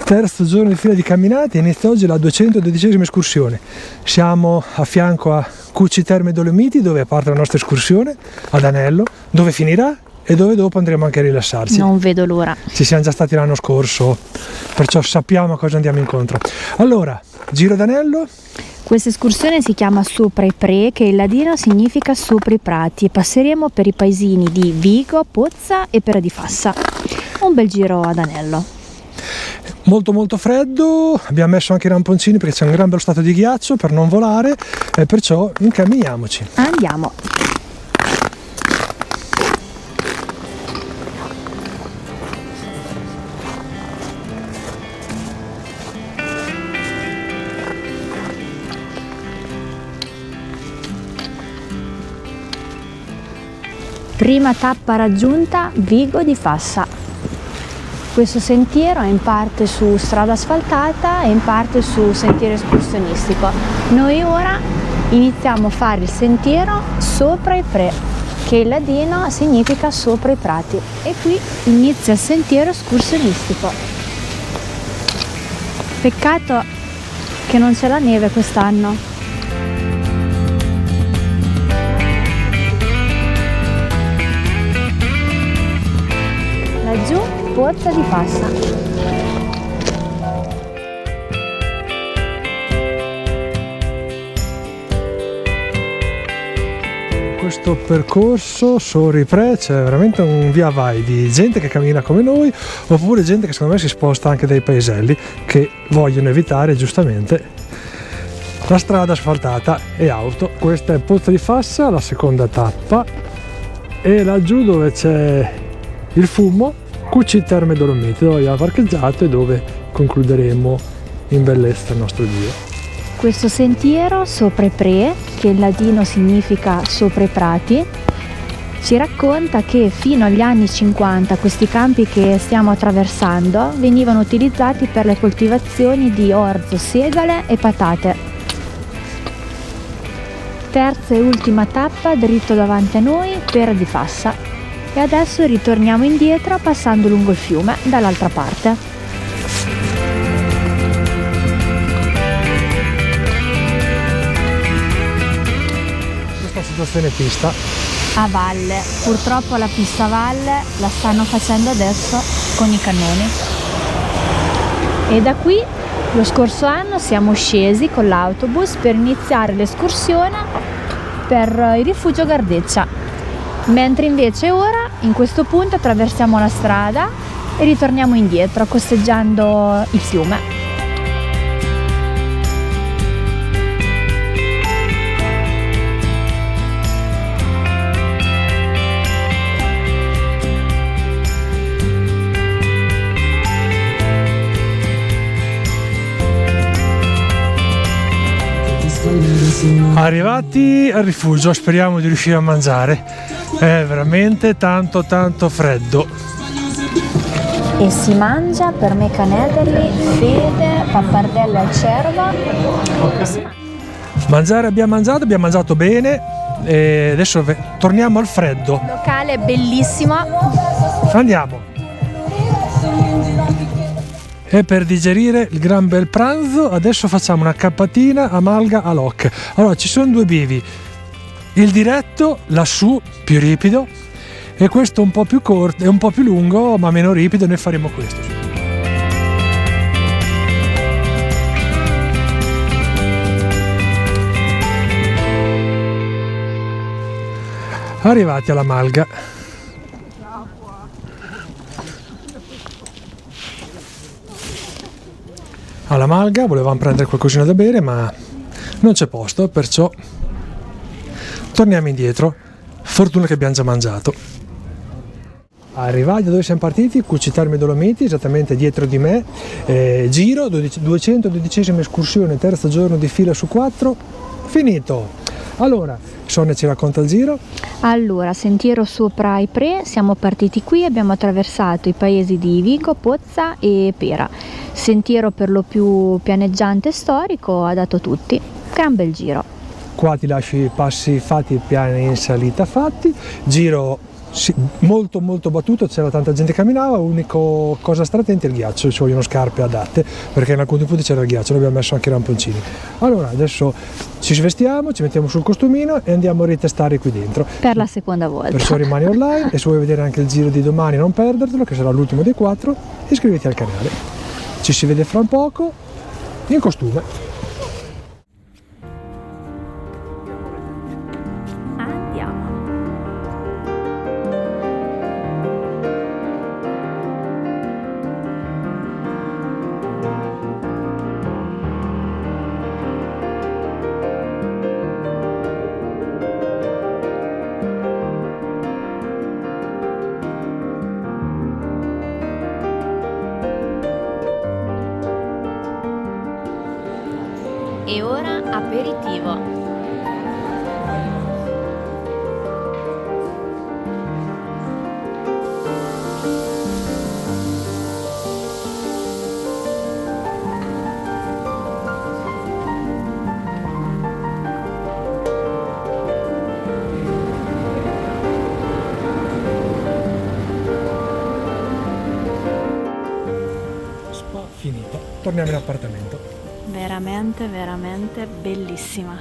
Terzo giorno di fila di camminate, inizia oggi la 212esima escursione. Siamo a fianco a Cucci Terme Dolomiti, dove parte la nostra escursione, ad Anello, dove finirà e dove dopo andremo anche a rilassarci. Non vedo l'ora. Ci siamo già stati l'anno scorso, perciò sappiamo a cosa andiamo incontro. Allora, Giro d'Anello. Questa escursione si chiama Sopra i Pre, che in ladino significa sopra i prati, e passeremo per i paesini di Vigo, Pozza e Pera di Fassa. Un bel giro ad Anello. Molto freddo, abbiamo messo anche i ramponcini perché c'è un gran bello stato di ghiaccio per non volare, e perciò incamminiamoci. Andiamo. Prima tappa raggiunta, Vigo di Fassa. Questo sentiero è in parte su strada asfaltata e in parte su sentiero escursionistico. Noi ora iniziamo a fare il sentiero Sopra i Pre, che in ladino significa sopra i prati, e qui inizia il sentiero escursionistico. Peccato che non c'è la neve quest'anno. Laggiù Pozza di Fassa. Questo percorso sopra i Pre c'è veramente un via vai di gente che cammina come noi, oppure gente che secondo me si sposta anche dai paeselli, che vogliono evitare giustamente la strada asfaltata e auto. Questa è Pozza di Fassa, la seconda tappa, e laggiù dove c'è il fumo, Cucci Terme Dolomiti, dove abbiamo parcheggiato e dove concluderemo in bellezza il nostro giro. Questo sentiero Sopra i Pre, che in ladino significa sopra i prati, ci racconta che fino agli anni 50 questi campi che stiamo attraversando venivano utilizzati per le coltivazioni di orzo, segale e patate. Terza e ultima tappa, dritto davanti a noi, Pera di Fassa. E adesso ritorniamo indietro passando lungo il fiume dall'altra parte. Questa situazione pista A valle, purtroppo la pista a valle la stanno facendo adesso con i cannoni. E da qui lo scorso anno siamo scesi con l'autobus per iniziare l'escursione per il rifugio Gardeccia. Mentre invece ora, in questo punto, attraversiamo la strada e ritorniamo indietro, costeggiando il fiume. Arrivati al rifugio, speriamo di riuscire a mangiare. È veramente tanto freddo. E si mangia per me canederli, fede, pappardelle al cervo. Mangiare abbiamo mangiato bene e adesso torniamo al freddo. Il locale è bellissimo. Andiamo. E per digerire il gran bel pranzo adesso facciamo una cappatina a Malga a Loc. Allora, ci sono due bivi, il diretto lassù più ripido e questo un po' più corto e un po' più lungo ma meno ripido, ne faremo questo. Arrivati alla Malga. Alla Malga volevamo prendere qualcosina da bere ma non c'è posto, perciò torniamo indietro. Fortuna che abbiamo già mangiato. Arrivati da dove siamo partiti, Cucci Terme Dolomiti, esattamente dietro di me. Giro, 212esima escursione, terzo giorno di fila su 4, finito. Allora, Sonia ci racconta il giro. Allora, sentiero Sopra i Pre, siamo partiti qui, abbiamo attraversato i paesi di Vigo, Pozza e Pera. Sentiero per lo più pianeggiante e storico, adatto tutti. Gran bel giro. Qua ti lascio i passi fatti, i piani in salita fatti. Giro Sì, molto molto battuto, c'era tanta gente che camminava, unico cosa stare attenti è il ghiaccio, ci vogliono scarpe adatte perché in alcuni punti c'era il ghiaccio, noi abbiamo messo anche i ramponcini. Allora adesso ci svestiamo, ci mettiamo sul costumino e andiamo a ritestare qui dentro. Per la seconda volta. Perciò rimani online e se vuoi vedere anche il giro di domani non perdertelo, che sarà l'ultimo dei 4, iscriviti al canale. Ci si vede fra un poco in costume. Andiamo. E ora aperitivo. Spa finita, torniamo in appartamento. Veramente, veramente bellissima.